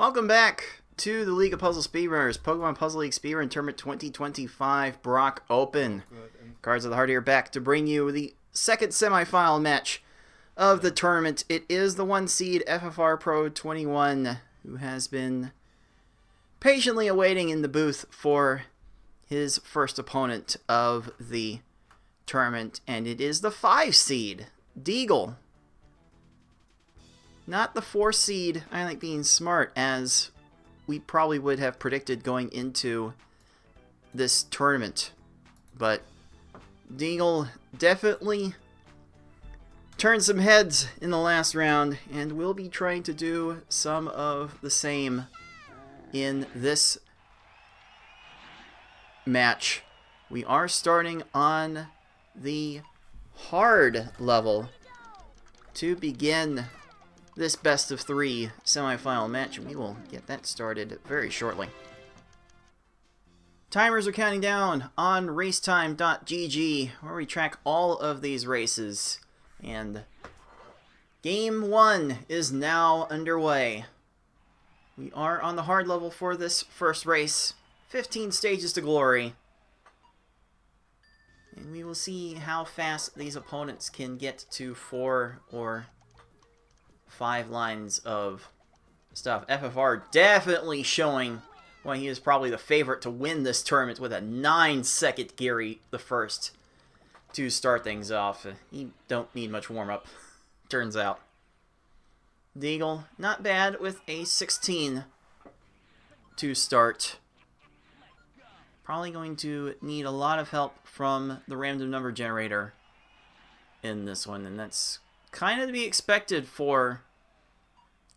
Welcome back to the League of Puzzle Speedrunners, Pokemon Puzzle League Speedrun Tournament 2025 Brock Open. Cards of the Heart here back to bring you the second semifinal match of the tournament. It is the 1 seed FFR Pro 21 who has been patiently awaiting in the booth for his first opponent of the tournament, and it is the 5 seed Deagle. Not the 4 seed, I like being smart, as we probably would have predicted going into this tournament. But Deagle definitely turned some heads in the last round, and will be trying to do some of the same in this match. We are starting on the hard level to begin this best of 3 semifinal match, and we will get that started very shortly. Timers are counting down on racetime.gg, where we track all of these races, and game 1 is now underway. We are on the hard level for this first race, 15 stages to glory, and we will see how fast these opponents can get to 4 or 5 lines of stuff. FFR definitely showing why he is probably the favorite to win this tournament with a 9-second Geary the first to start things off. He don't need much warm-up, turns out. Deagle, not bad with a 16 to start. Probably going to need a lot of help from the random number generator in this one, and that's kind of to be expected for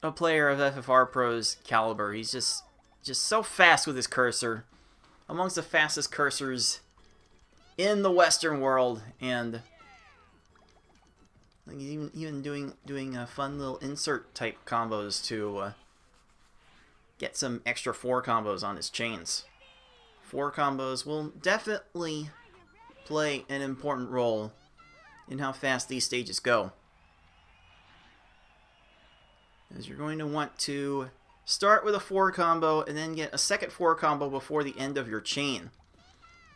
a player of FFR Pro's caliber. He's just so fast with his cursor, amongst the fastest cursors in the Western world, and he's even doing fun little insert type combos to get some extra 4 combos on his chains. 4 combos will definitely play an important role in how fast these stages go, as you're going to want to start with a 4 combo and then get a second 4 combo before the end of your chain.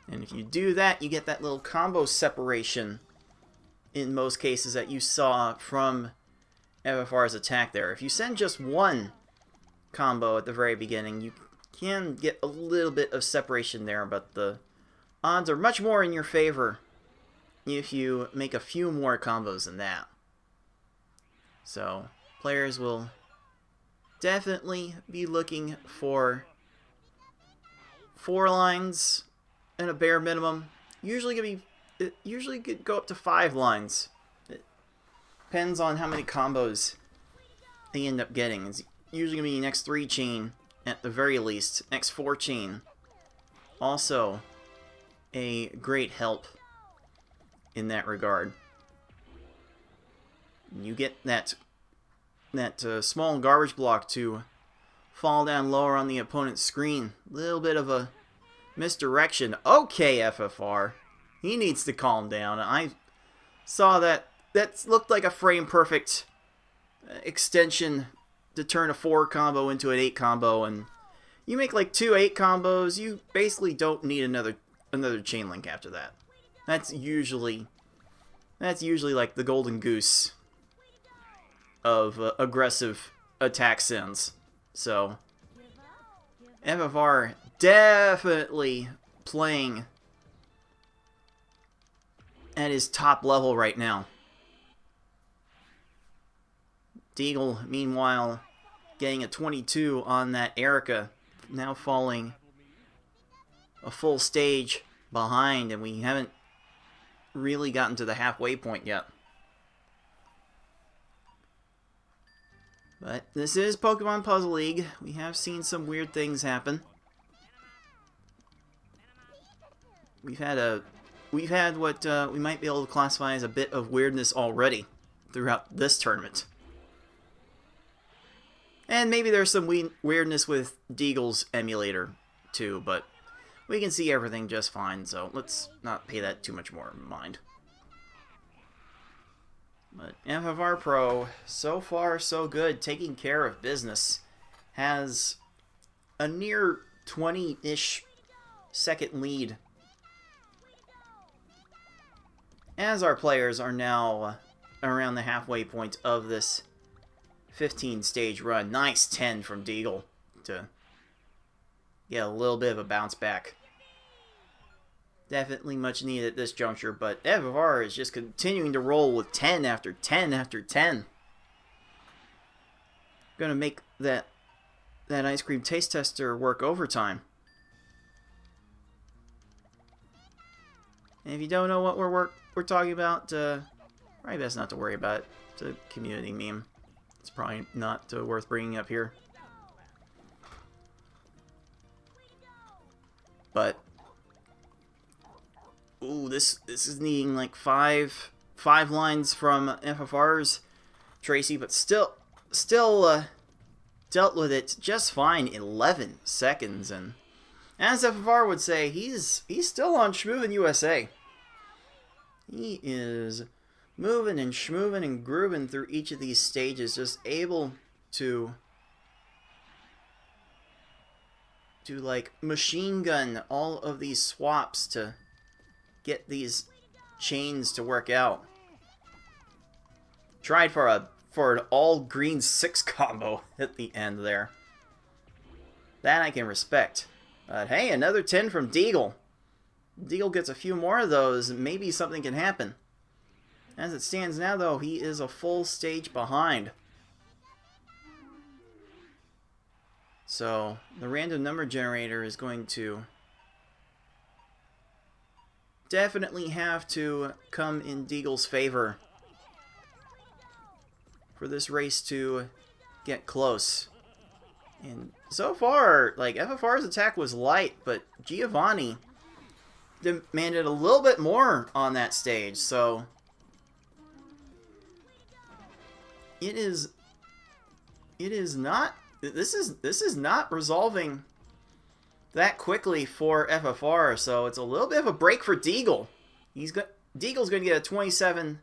And if you do that, you get that little combo separation in most cases that you saw from FFR's attack there. If you send just 1 combo at the very beginning, you can get a little bit of separation there, but the odds are much more in your favor if you make a few more combos than that. So players will definitely be looking for 4 lines and a bare minimum. Usually could go up to 5 lines. It depends on how many combos they end up getting. It's usually gonna be next 3 chain at the very least. Next 4 chain, also a great help in that regard. You get that small garbage block to fall down lower on the opponent's screen. Little bit of a misdirection. Okay, FFR. He needs to calm down. I saw that looked like a frame-perfect extension to turn a 4 combo into an 8 combo, and you make like 2 8 combos, you basically don't need another chain link after that. That's usually like the golden goose of aggressive attack sims. So FFR definitely playing at his top level right now. Deagle, meanwhile, getting a 22 on that Erica, now falling a full stage behind, and we haven't really gotten to the halfway point yet. But this is Pokemon Puzzle League. We have seen some weird things happen. We've had what we might be able to classify as a bit of weirdness already throughout this tournament. And maybe there's some weirdness with Deagle's emulator too, but we can see everything just fine, so let's not pay that too much more mind. But FFR Pro, so far so good, taking care of business. has a near 20-ish second lead, as our players are now around the halfway point of this 15-stage run. Nice 10 from Deagle to get a little bit of a bounce back. Definitely much needed at this juncture, but FFR is just continuing to roll with 10 after 10 after 10. Gonna make that ice cream taste tester work overtime. And if you don't know what we're talking about, probably best not to worry about it. It's a community meme. It's probably not worth bringing up here. But ooh, this is needing like five lines from FFR's Tracy, but still dealt with it just fine. 11 seconds, and as FFR would say, he's still on Schmoovin' USA. He is moving and schmoovin' and grooving through each of these stages, just able to like machine gun all of these swaps to get these chains to work out. Tried for an all green 6 combo at the end there. That I can respect. But hey, another 10 from Deagle. Deagle gets a few more of those, and maybe something can happen. As it stands now, though, he is a full stage behind. So, the random number generator is going to definitely have to come in Deagle's favor for this race to get close. And so far, like, FFR's attack was light, but Giovanni demanded a little bit more on that stage, so it is not, this is not resolving that quickly for FFR, so it's a little bit of a break for Deagle. Deagle's going to get a 27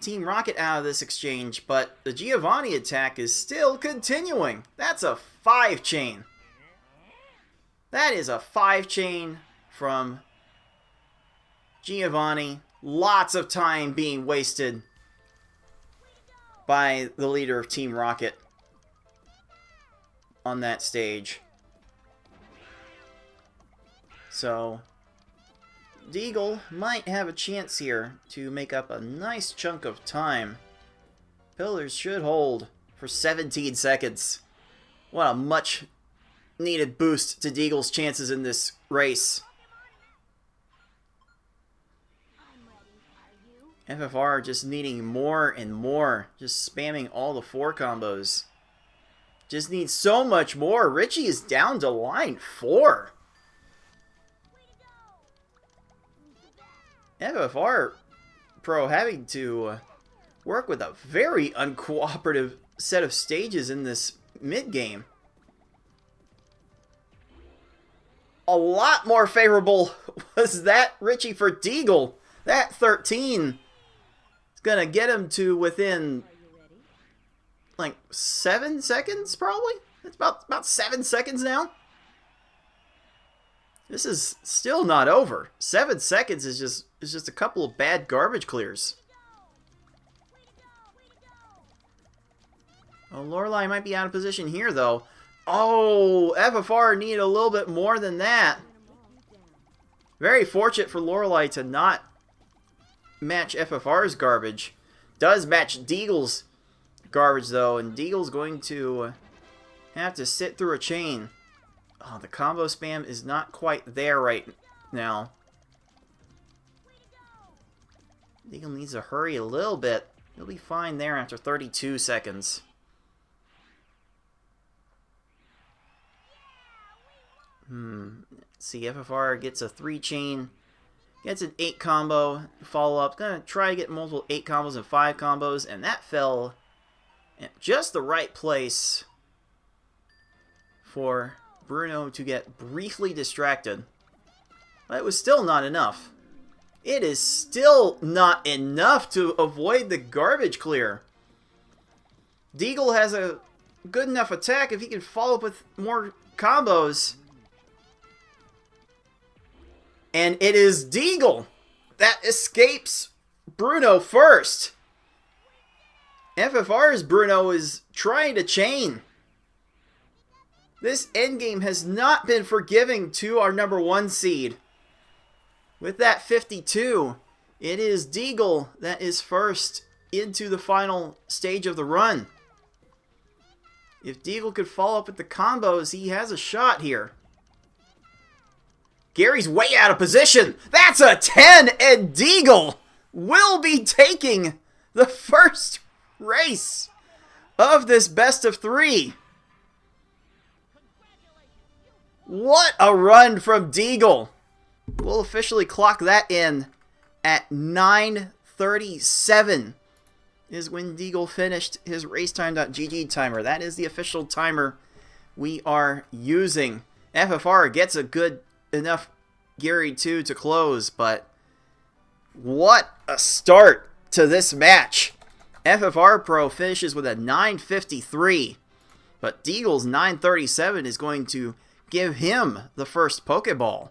Team Rocket out of this exchange, but the Giovanni attack is still continuing. That's a 5 chain. That is a 5 chain from Giovanni. Lots of time being wasted by the leader of Team Rocket on that stage. So Deagle might have a chance here to make up a nice chunk of time. Pillars should hold for 17 seconds. What a much needed boost to Deagle's chances in this race. FFR just needing more and more. Just spamming all the 4 combos. Just needs so much more. Richie is down to line 4. FFR Pro having to work with a very uncooperative set of stages in this mid-game. A lot more favorable was that Richie for Deagle. That 13 is going to get him to within like 7 seconds probably. It's about 7 seconds now. This is still not over. 7 seconds is just a couple of bad garbage clears. Oh, Lorelei might be out of position here, though. Oh, FFR needed a little bit more than that. Very fortunate for Lorelei to not match FFR's garbage. Does match Deagle's garbage, though, and Deagle's going to have to sit through a chain. Oh, the combo spam is not quite there right now. Deagle needs to hurry a little bit. He'll be fine there after 32 seconds. See, FFR gets a 3 chain, gets an 8 combo follow up. Gonna try to get multiple 8 combos and 5 combos, and that fell at just the right place for Bruno to get briefly distracted. But it was still not enough. It is still not enough to avoid the garbage clear. Deagle has a good enough attack if he can follow up with more combos. And it is Deagle that escapes Bruno first. FFR's Bruno is trying to chain. This endgame has not been forgiving to our #1 seed. With that 52, it is Deagle that is first into the final stage of the run. If Deagle could follow up with the combos, he has a shot here. Gary's way out of position. That's a 10, and Deagle will be taking the first race of this best of 3. What a run from Deagle. We'll officially clock that in at 9:37 is when Deagle finished his racetime.gg timer. That is the official timer we are using. FFR gets a good enough Gary 2 to close, but what a start to this match. FFR Pro finishes with a 9:53, but Deagle's 9:37 is going to give him the first Pokeball.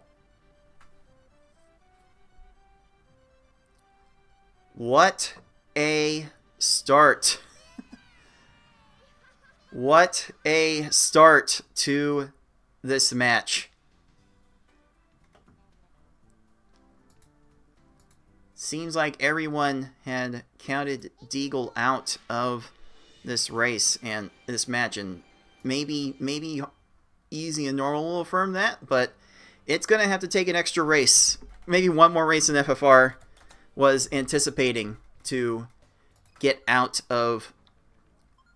What a start. What a start to this match. Seems like everyone had counted Deagle out of this race and this match, and maybe Easy and Normal will affirm that, but it's going to have to take an extra race. Maybe one more race than FFR was anticipating to get out of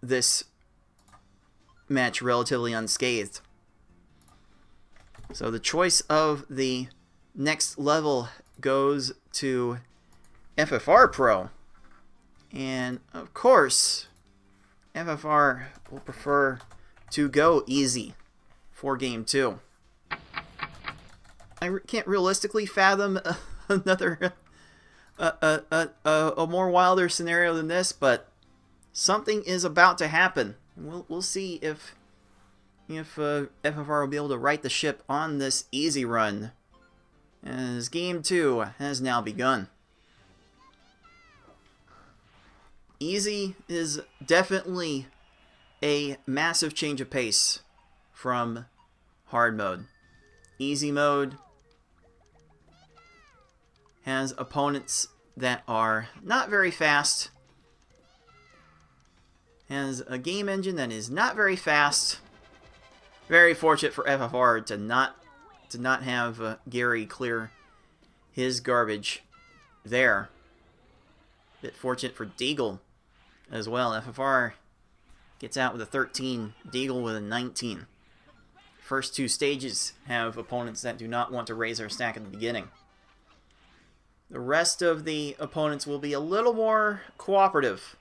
this match relatively unscathed. So the choice of the next level goes to FFR Pro. And of course, FFR will prefer to go easy for Game 2. I can't realistically fathom another a more wilder scenario than this, but something is about to happen. We'll see if FFR will be able to right the ship on this easy run, as Game 2 has now begun. Easy is definitely a massive change of pace from hard mode. Easy mode has opponents that are not very fast, has a game engine that is not very fast. Very fortunate for FFR to not have Gary clear his garbage there. Bit fortunate for Deagle as well. FFR gets out with a 13, Deagle with a 19. First two stages have opponents that do not want to raise their stack at the beginning. The rest of the opponents will be a little more cooperative.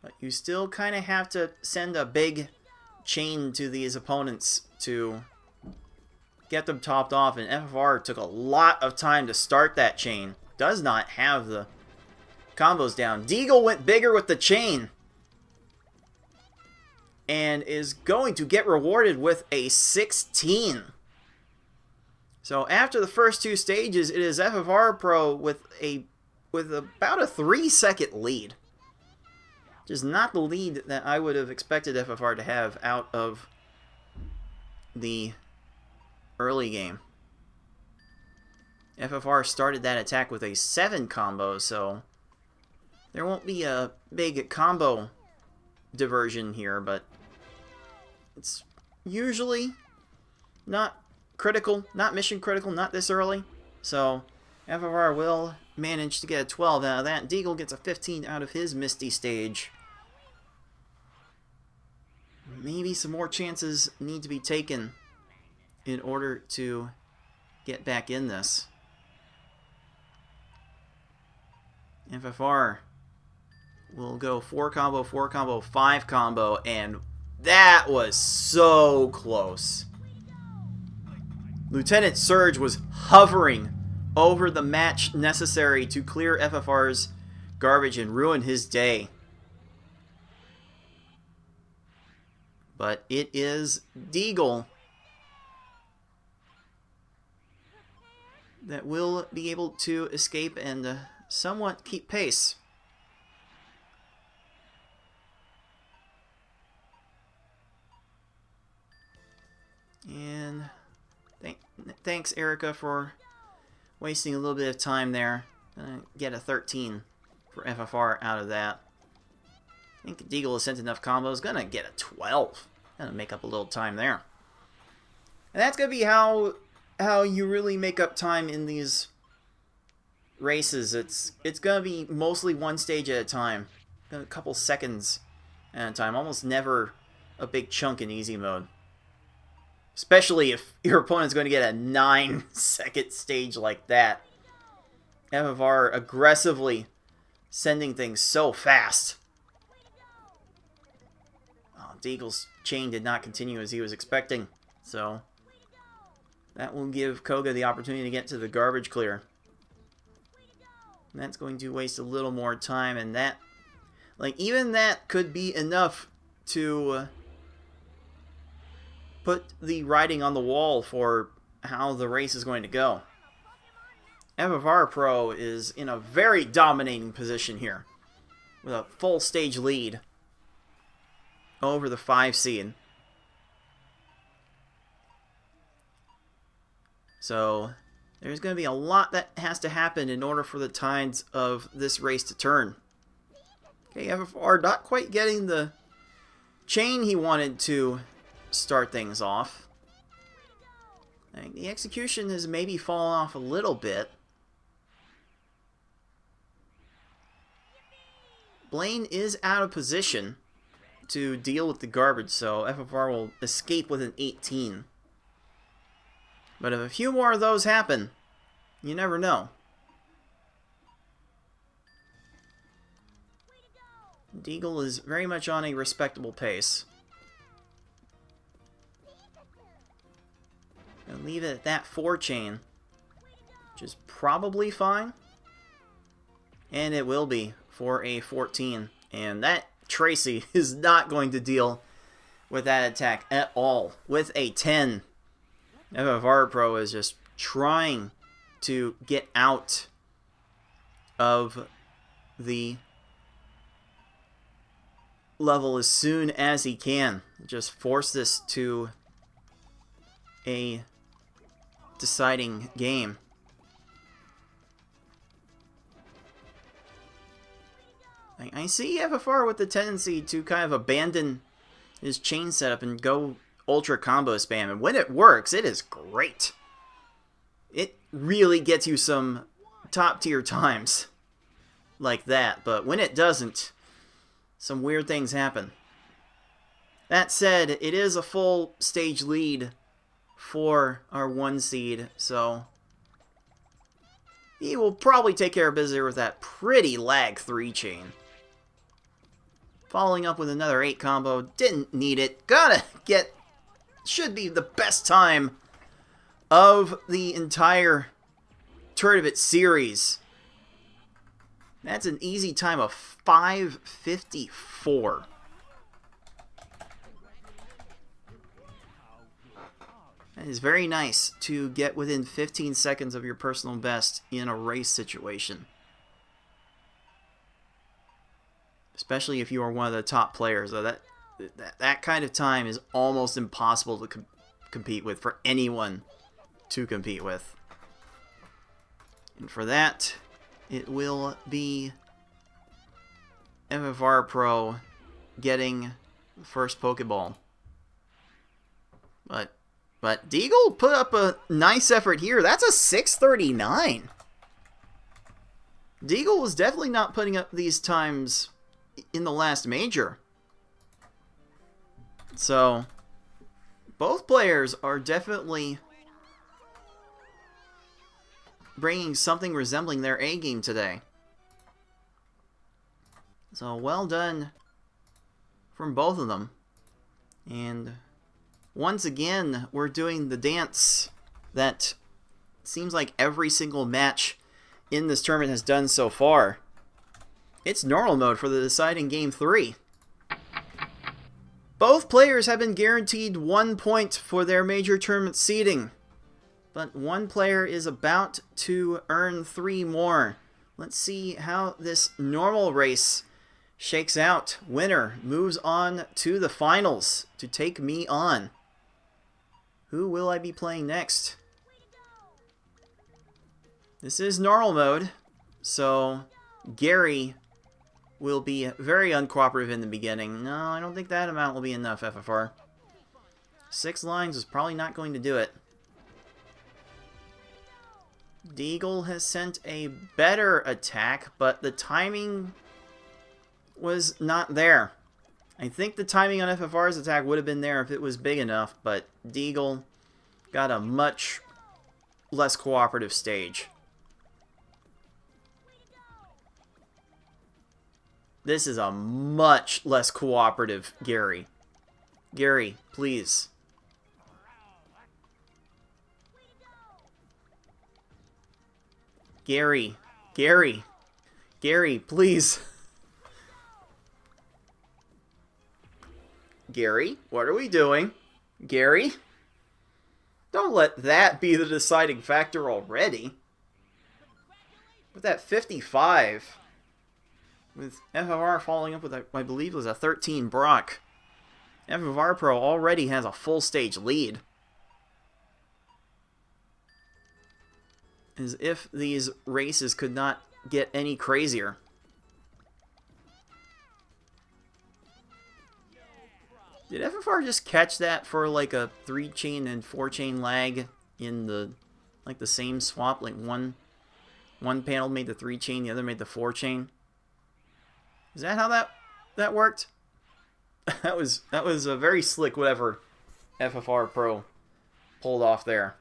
But you still kind of have to send a big chain to these opponents to get them topped off. And FFR took a lot of time to start that chain. Does not have the combos down. Deagle went bigger with the chain. And is going to get rewarded with a 16. So after the first two stages, it is FFR Pro with about a 3-second lead. Which is not the lead that I would have expected FFR to have out of the early game. FFR started that attack with a 7 combo, so there won't be a big combo diversion here, but it's usually not critical, not mission critical, not this early. So FFR will manage to get a 12 out of that. Deagle gets a 15 out of his Misty stage. Maybe some more chances need to be taken in order to get back in this. FFR will go 4 combo, 4 combo, 5 combo, and that was so close. Lieutenant Surge was hovering over the match necessary to clear FFR's garbage and ruin his day. But it is Deagle that will be able to escape and somewhat keep pace. And thanks, Erica, for wasting a little bit of time there. Get a 13 for FFR out of that. I think Deagle has sent enough combos. Gonna get a 12. Gonna make up a little time there. And that's gonna be how you really make up time in these races. It's gonna be mostly one stage at a time, a couple seconds at a time. Almost never a big chunk in easy mode. Especially if your opponent's going to get a 9-second stage like that. FFR aggressively sending things so fast. Oh, Deagle's chain did not continue as he was expecting. So that will give Koga the opportunity to get to the garbage clear. And that's going to waste a little more time, and that, like, even that could be enough to put the writing on the wall for how the race is going to go. FFR Pro is in a very dominating position here, with a full stage lead over the 5 seed. So there's going to be a lot that has to happen in order for the tides of this race to turn. Okay, FFR not quite getting the chain he wanted to start things off. I think the execution has maybe fallen off a little bit. Blaine is out of position to deal with the garbage, so FFR will escape with an 18. But if a few more of those happen, you never know. Deagle is very much on a respectable pace. Gonna leave it at that 4 chain, which is probably fine. And it will be for a 14. And that Tracy is not going to deal with that attack at all. With a 10. FFR Pro is just trying to get out of the level as soon as he can. Just force this to a deciding game. I see FFR with the tendency to kind of abandon his chain setup and go ultra combo spam, and when it works, it is great. It really gets you some top tier times like that, but when it doesn't, some weird things happen. That said, it is a full stage lead for our 1 seed, so he will probably take care of business with that pretty lag 3 chain. Following up with another 8 combo, didn't need it. Gotta get, should be the best time of the entire tournament series. That's an easy time of 5:54. That is very nice to get within 15 seconds of your personal best in a race situation. Especially if you are one of the top players. That kind of time is almost impossible to compete with, for anyone to compete with. And for that, it will be FFR Pro getting the first Pokeball. But Deagle put up a nice effort here. That's a 6:39. Deagle was definitely not putting up these times in the last major. So both players are definitely bringing something resembling their A game today. So well done from both of them. And once again, we're doing the dance that seems like every single match in this tournament has done so far. It's normal mode for the deciding game 3. Both players have been guaranteed 1 point for their major tournament seeding. But one player is about to earn 3 more. Let's see how this normal race shakes out. Winner moves on to the finals to take me on. Who will I be playing next? This is normal mode, so Gary will be very uncooperative in the beginning. No, I don't think that amount will be enough, FFR. 6 lines is probably not going to do it. Deagle has sent a better attack, but the timing was not there. I think the timing on FFR's attack would have been there if it was big enough, but Deagle got a much less cooperative stage. This is a much less cooperative Gary. Gary, please. Gary, please. Gary, what are we doing? Gary? Don't let that be the deciding factor already. With that 55, with FFR following up with, I believe it was a 13 Brock, FFR Pro already has a full stage lead. As if these races could not get any crazier. Did FFR just catch that for like a 3-chain and 4-chain lag in the the same swap? Like one panel made the 3-chain, the other made the 4-chain. Is that how that worked? that was a very slick whatever FFR Pro pulled off there.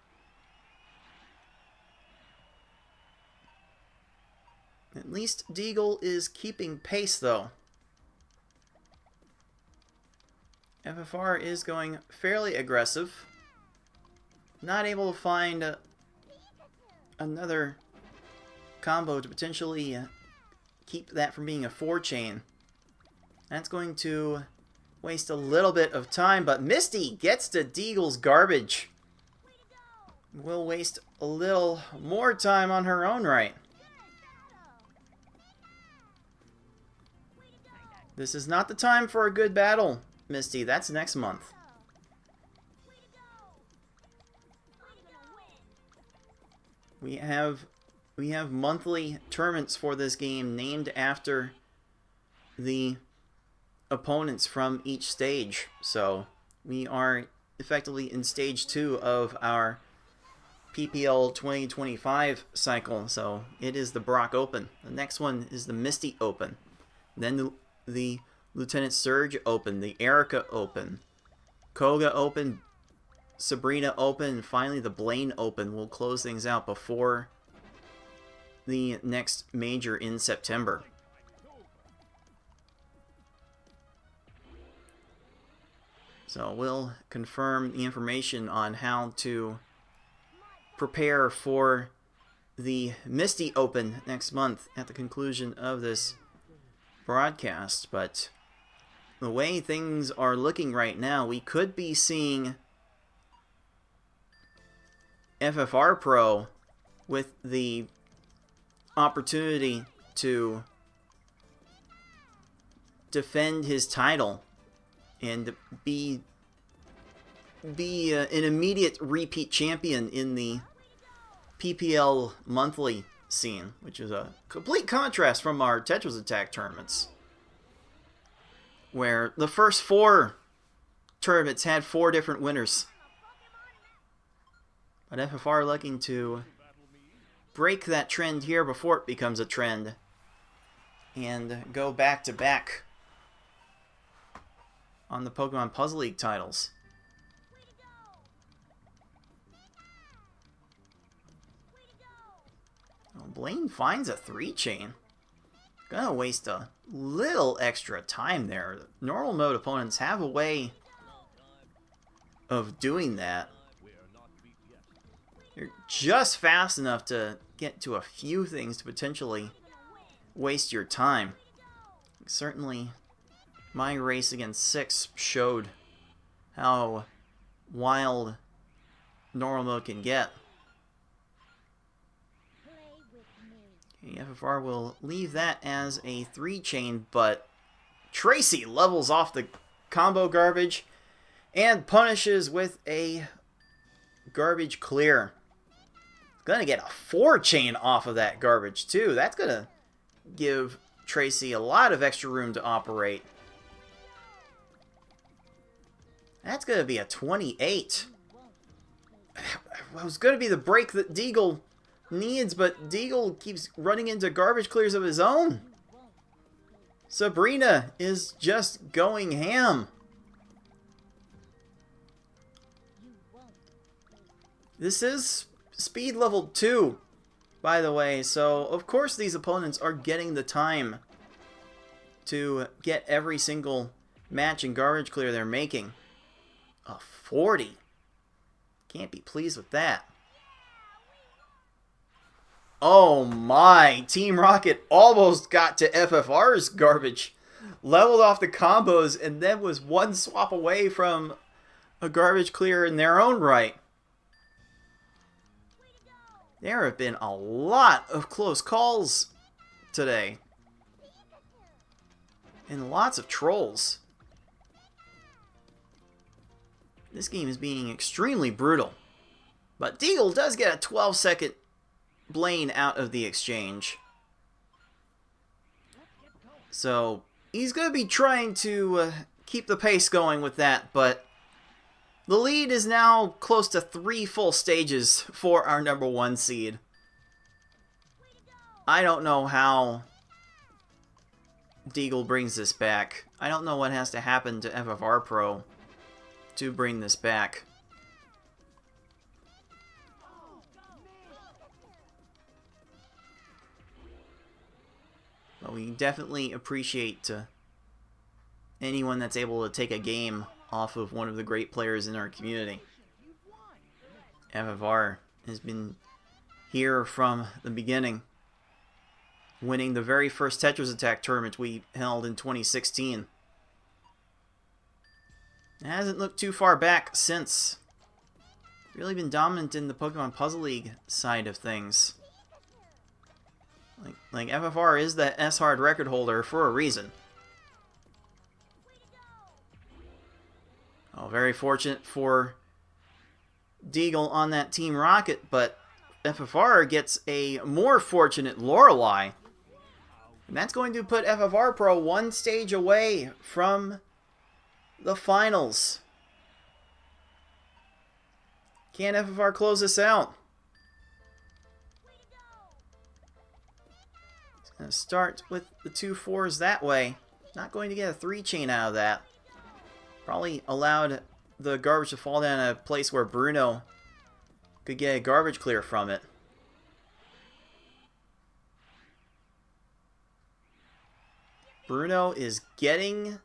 At least Deagle is keeping pace, though. FFR is going fairly aggressive. Not able to find another combo to potentially keep that from being a 4-chain. That's going to waste a little bit of time, but Misty gets to Deagle's garbage. Will waste a little more time on her own right. This is not the time for a good battle, Misty. That's next month. We have monthly tournaments for this game named after the opponents from each stage. So we are effectively in stage 2 of our PPL 2025 cycle. So it is the Brock Open. The next one is the Misty Open. Then the Lieutenant Surge Open, the Erica Open, Koga Open, Sabrina Open, and finally the Blaine Open will close things out before the next major in September. So we'll confirm the information on how to prepare for the Misty Open next month at the conclusion of this broadcast, but the way things are looking right now, we could be seeing FFR Pro with the opportunity to defend his title and be an immediate repeat champion in the PPL monthly scene, which is a complete contrast from our Tetris Attack tournaments, where the first 4 tournaments had 4 different winners. But FFR looking to break that trend here before it becomes a trend and go back to back on the Pokemon Puzzle League titles. Blaine finds a 3-chain. Gonna waste a little extra time there. Normal mode opponents have a way of doing that. You're just fast enough to get to a few things to potentially waste your time. Certainly my race against 6 showed how wild normal mode can get. Okay, FFR will leave that as a 3-chain, but Tracy levels off the combo garbage and punishes with a garbage clear. Gonna get a 4-chain off of that garbage too. That's gonna give Tracy a lot of extra room to operate. That's gonna be a 28. It was gonna be the break that Deagle needs, but Deagle keeps running into garbage clears of his own. Sabrina is just going ham. This is speed level 2, by the way, so of course these opponents are getting the time to get every single match and garbage clear they're making. A 40. Can't be pleased with that. Oh my, Team Rocket almost got to FFR's garbage. Leveled off the combos and then was one swap away from a garbage clear in their own right. There have been a lot of close calls today. And lots of trolls. This game is being extremely brutal. But Deagle does get a 12-second Blaine out of the exchange. So he's going to be trying to keep the pace going with that, but the lead is now close to 3 full stages for our number 1 seed. I don't know how Deagle brings this back. I don't know what has to happen to FFR Pro to bring this back. But we definitely appreciate anyone that's able to take a game off of one of the great players in our community. FFR has been here from the beginning, winning the very first Tetris Attack tournament we held in 2016. It hasn't looked too far back since. Really been dominant in the Pokemon Puzzle League side of things. Like FFR is the S-Hard record holder for a reason. Oh, very fortunate for Deagle on that Team Rocket, but FFR gets a more fortunate Lorelei. And that's going to put FFR Pro 1 stage away from the finals. Can FFR close this out? It's going to start with the 2 4s that way. Not going to get a 3-chain out of that. Probably allowed the garbage to fall down in a place where Bruno could get a garbage clear from it. Bruno is getting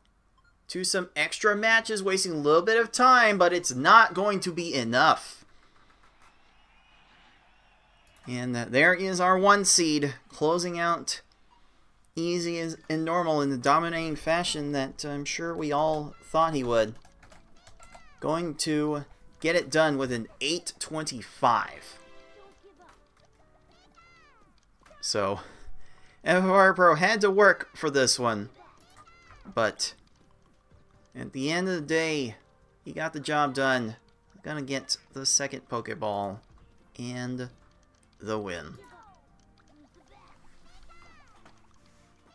to some extra matches, wasting a little bit of time, but it's not going to be enough. And there is our 1 seed, closing out easy and normal in the dominating fashion that I'm sure we all thought he would. Going to get it done with an 8:25. So, FFR Pro had to work for this one. But at the end of the day, he got the job done. Gonna get the 2nd Pokeball and the win.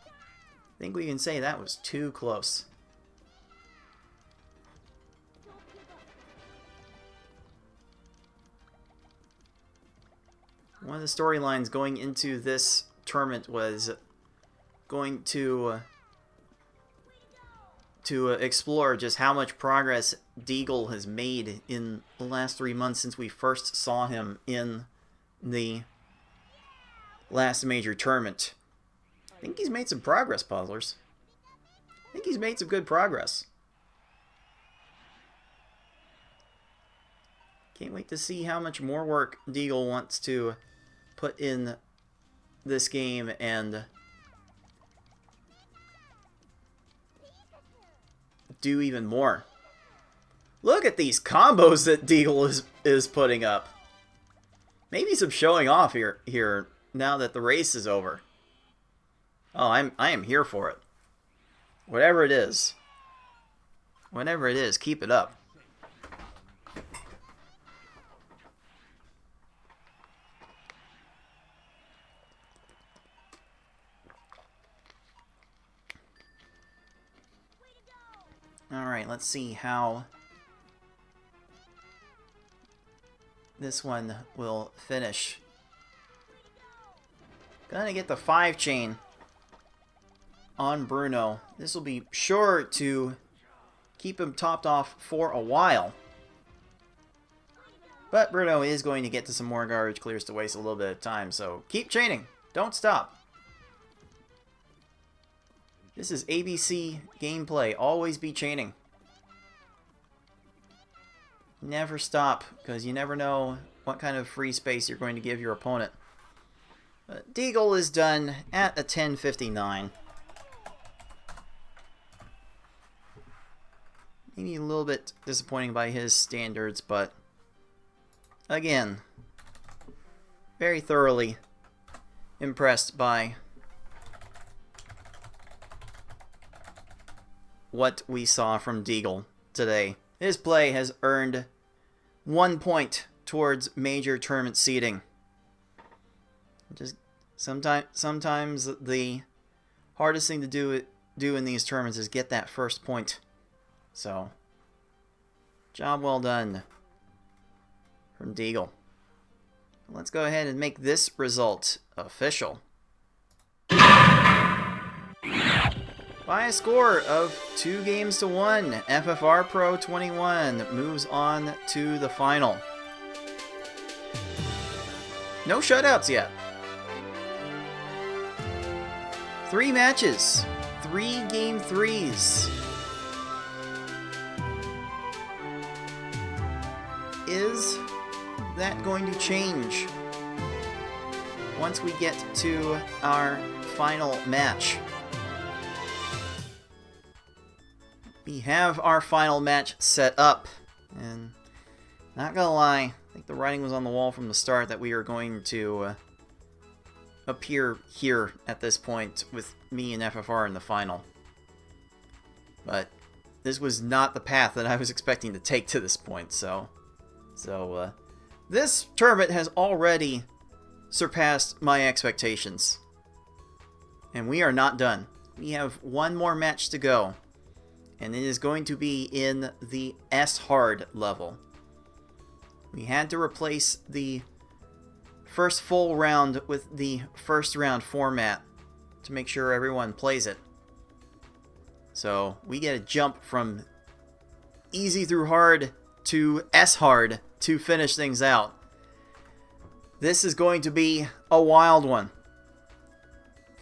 I think we can say that was too close. One of the storylines going into this tournament was going to explore just how much progress Deagle has made in the last 3 months since we first saw him in the last major tournament. I think he's made some progress, Puzzlers. I think he's made some good progress. Can't wait to see how much more work Deagle wants to put in this game and do even more. Look at these combos that Deagle is putting up. Maybe some showing off here now that the race is over. Oh, I am here for it. Whatever it is. Whatever it is, keep it up. Alright, let's see how this one will finish. Gonna get the 5 chain on Bruno. This will be sure to keep him topped off for a while. But Bruno is going to get to some more garbage clears to waste a little bit of time, so keep chaining. Don't stop. This is ABC gameplay. Always be chaining. Never stop, because you never know what kind of free space you're going to give your opponent. Deagle is done at a 10:59. Maybe a little bit disappointing by his standards, but again, very thoroughly impressed by what we saw from Deagle today. His play has earned 1 point towards major tournament seeding. Just sometimes the hardest thing to do in these tournaments is get that first point. So, job well done from Deagle. Let's go ahead and make this result official. By a score of 2-1, FFR Pro 21 moves on to the final. No shutouts yet. 3 matches, 3 game 3s. Is that going to change once we get to our final match? We have our final match set up, and not gonna lie, I think the writing was on the wall from the start that we are going to appear here at this point with me and FFR in the final. But this was not the path that I was expecting to take to this point, so this tournament has already surpassed my expectations. And we are not done. We have 1 more match to go. And it is going to be in the S-Hard level. We had to replace the first full round with the first round format to make sure everyone plays it. So we get a jump from easy through hard to S-Hard to finish things out. This is going to be a wild one.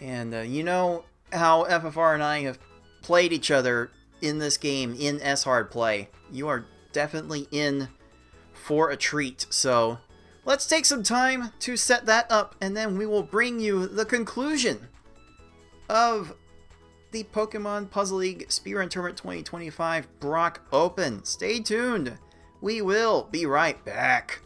And you know how FFR and I have played each other in this game, in S-Hard play. You are definitely in for a treat. So let's take some time to set that up, and then we will bring you the conclusion of the Pokemon Puzzle League Speedrun Tournament 2025 Brock Open. Stay tuned. We will be right back.